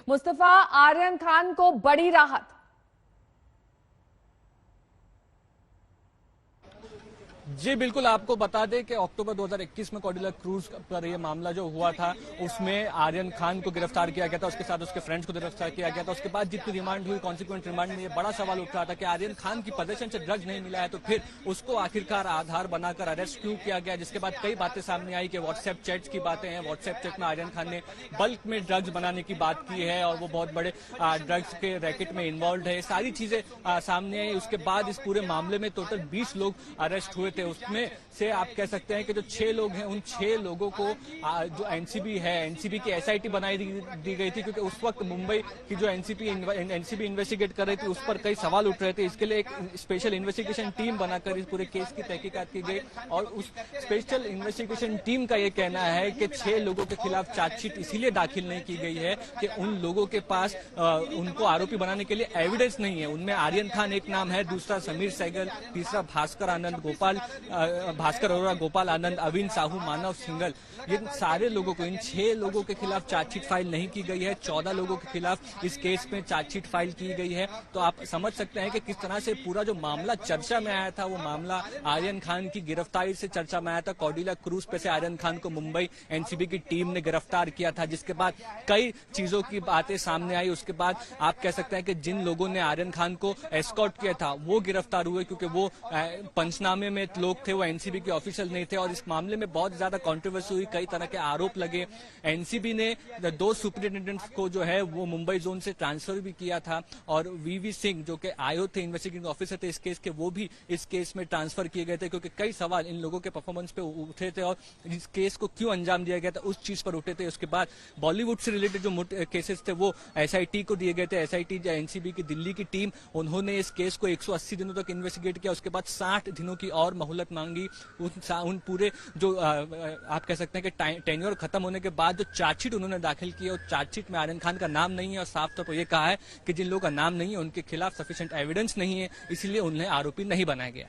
मुस्तफा, आर्यन खान को बड़ी राहत। जी बिल्कुल, आपको बता दें कि अक्टूबर 2021 में कॉर्डिला क्रूज पर यह मामला जो हुआ था उसमें आर्यन खान को गिरफ्तार किया गया था, उसके साथ उसके फ्रेंड्स को गिरफ्तार किया गया था। उसके बाद जितनी रिमांड हुई, कॉन्सिक्वेंट रिमांड में ये बड़ा सवाल उठ रहा था कि आर्यन खान की पोजीशन से ड्रग्स नहीं मिला है तो फिर उसको आखिरकार आधार बनाकर अरेस्ट क्यों किया गया, जिसके बाद कई बातें सामने आई कि व्हाट्सएप चैट्स की बातें हैं। व्हाट्सएप चैट में आर्यन खान ने बल्क में ड्रग्स बनाने की बात की है और वो बहुत बड़े ड्रग्स के रैकेट में इन्वॉल्व है। सारी चीजें सामने आई। उसके बाद इस पूरे मामले में टोटल 20 लोग अरेस्ट हुए थे। उसमें से आप कह सकते हैं कि जो 6 लोग हैं उन 6 लोगों को जो एनसीबी है, एनसीबी की एसआईटी बनाई दी गई थी, क्योंकि उस वक्त मुंबई की जो एनसीबी इन्वेस्टिगेट कर रही थी उस पर कई सवाल उठ रहे थे। इसके लिए एक स्पेशल इन्वेस्टिगेशन टीम बनाकर इस पूरे केस की तहकीकात की गई और उस स्पेशल इन्वेस्टिगेशन टीम का यह कहना है कि 6 लोगों के खिलाफ चार्जशीट इसीलिए दाखिल नहीं की गई है कि उन लोगों के पास उनको आरोपी बनाने के लिए एविडेंस नहीं है। उनमें आर्यन खान एक नाम है, दूसरा समीर सहगल, तीसरा भास्कर अरोड़ा, गोपाल आनंद, अविन साहू, मानव सिंगल, ये सारे लोगों को, इन 6 लोगों के खिलाफ चार्जशीट फाइल नहीं की गई है। 14 लोगों के खिलाफ इस केस में चार्जशीट फाइल की गई है। तो आप समझ सकते हैं कि किस तरह से पूरा जो मामला चर्चा में आया था वो मामला आर्यन खान की गिरफ्तारी से चर्चा में आया था। कॉर्डिला क्रूज पे से आर्यन खान को मुंबई एनसीबी की टीम ने गिरफ्तार किया था, जिसके बाद कई चीजों की बातें सामने आई। उसके बाद आप कह सकते हैं कि जिन लोगों ने आर्यन खान को एस्कॉर्ट किया था वो गिरफ्तार हुए, क्योंकि वो पंचनामे में लोग थे, वो एनसीबी के ऑफिशियल नहीं थे। और इस मामले में बहुत ज्यादा कंट्रोवर्सी हुई, कई तरह के आरोप लगे। एनसीबी ने 2 सुपरिटेंडेंट्स को जो है वो मुंबई जोन से ट्रांसफर भी किया था और वीवी सिंह जो कि आयो थे, इन्वेस्टिगेटिंग ऑफिसर थे इस केस के, वो भी इस केस में ट्रांसफर किए गए थे, क्योंकि कई सवाल इन लोगों के परफॉर्मेंस पे उठे थे और इस केस को क्यों अंजाम दिया गया था उस चीज पर उठे थे। उसके बाद बॉलीवुड से रिलेटेड जो केसेस थे वो एसआईटी को दिए गए थे। एसआईटी एनसीबी की दिल्ली की टीम, उन्होंने इस केस को 180 दिनों तक इन्वेस्टिगेट किया। उसके बाद 60 दिनों की और मोहलत मांगी। उन पूरे जो आप कह सकते हैं कि टेन्योर खत्म होने के बाद जो चार्जशीट उन्होंने दाखिल की है, और चार्जशीट में आर्यन खान का नाम नहीं है और साफ तौर पर यह कहा है कि जिन लोगों का नाम नहीं है उनके खिलाफ सफिशिएंट एविडेंस नहीं है, इसलिए उन्हें आरोपी नहीं बनाया गया।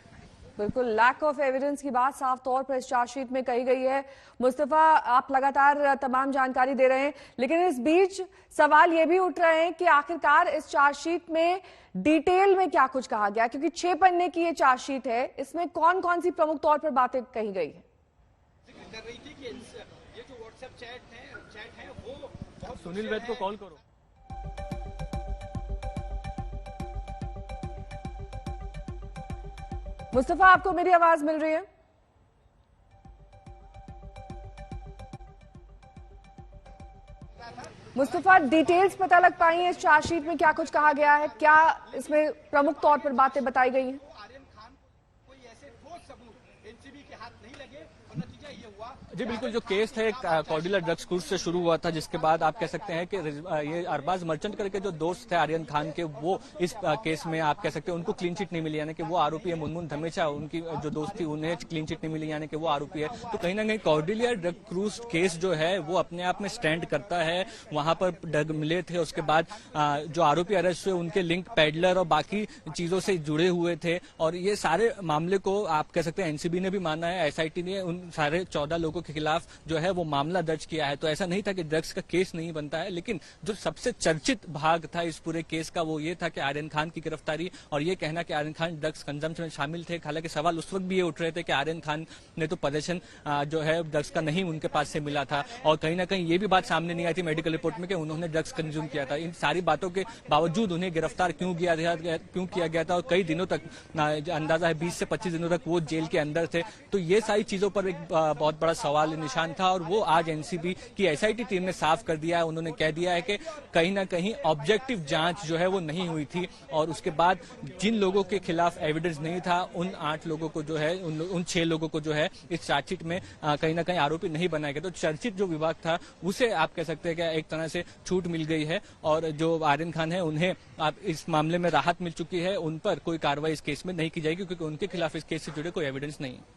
बिल्कुल, लैक ऑफ एविडेंस की बात साफ तौर पर इस चार्जशीट में कही गई है। मुस्तफा, आप लगातार तमाम जानकारी दे रहे हैं, लेकिन इस बीच सवाल ये भी उठ रहे हैं कि आखिरकार इस चार्जशीट में डिटेल में क्या कुछ कहा गया, क्योंकि 6 पन्ने की ये चार्जशीट है, इसमें कौन कौन सी प्रमुख तौर पर बातें कही गई है? कर रही थी कि ये जो व्हाट्सएप चैट है वो सुनील वैद को कॉल करो। मुस्तफा, आपको मेरी आवाज मिल रही है? मुस्तफा, डिटेल्स पता लग पाई है इस चार्जशीट में क्या कुछ कहा गया है? क्या इसमें प्रमुख तौर पर बातें बताई गई हैं? आर्यन खान को कोई ऐसे ठोस सबूत एनसीबी के हाथ नहीं लगे और नतीजा ये हुआ। जी बिल्कुल, जो केस थे कॉर्डिला ड्रग्स क्रूज से शुरू हुआ था, जिसके बाद आप कह सकते हैं कि ये अरबाज मर्चेंट करके जो दोस्त थे आर्यन खान के, वो इस केस में आप कह सकते हैं उनको क्लीन चिट नहीं मिली, यानी कि वो आरोपी है। मुनमुन धमेचा, उनकी जो दोस्त थी, उन्हें क्लीन चिट नहीं मिली, यानी कि वो आरोपी है। तो कहीं ना कहीं कॉर्डिला ड्रग क्रूज केस जो है वो अपने आप में स्टैंड करता है। वहां पर ड्रग मिले थे, उसके बाद जो आरोपी अरेस्ट हुए उनके लिंक पैडलर और बाकी चीजों से जुड़े हुए थे, और ये सारे मामले को आप कह सकते हैं एनसीबी ने भी माना है, एसआईटी ने उन सारे 14 लोगों के खिलाफ जो है वो मामला दर्ज किया है। तो ऐसा नहीं था कि ड्रग्स का केस नहीं बनता है, लेकिन जो सबसे चर्चित भाग था इस पूरे केस का वो ये था कि आर्यन खान की गिरफ्तारी और ये कहना कि आर्यन खान ड्रग्स कंजम्पशन में शामिल थे। हालांकि सवाल उस वक्त भी ये उठ रहे थे कि आर्यन खान ने तो पोजीशन जो है ड्रग्स का नहीं उनके पास से मिला था, और कहीं ना कहीं ये भी बात सामने नहीं आई थी मेडिकल रिपोर्ट में कि उन्होंने ड्रग्स कंज्यूम किया था। इन सारी बातों के बावजूद उन्हें गिरफ्तार क्यों किया गया था, और कई दिनों तक, अंदाजा है 20 से 25 दिनों तक वो जेल के अंदर थे। तो ये सारी चीजों पर एक बहुत बड़ा सवाल निशान था, और वो आज एनसीबी की एसआईटी टीम ने साफ कर दिया है। उन्होंने कह दिया है कि कहीं ना कहीं ऑब्जेक्टिव जांच जो है वो नहीं हुई थी, और उसके बाद जिन लोगों के खिलाफ एविडेंस नहीं था उन 8 लोगों को जो है, उन 6 लोगों को जो है इस चार्जशीट में कहीं ना कहीं आरोपी नहीं बनाया गया। तो चर्चित जो विभाग था उसे आप कह सकते हैं कि एक तरह से छूट मिल गई है, और जो आर्यन खान है उन्हें आप इस मामले में राहत मिल चुकी है। उन पर कोई कार्रवाई इस केस में नहीं की जाएगी, क्योंकि उनके खिलाफ इस केस से जुड़े कोई एविडेंस नहीं है।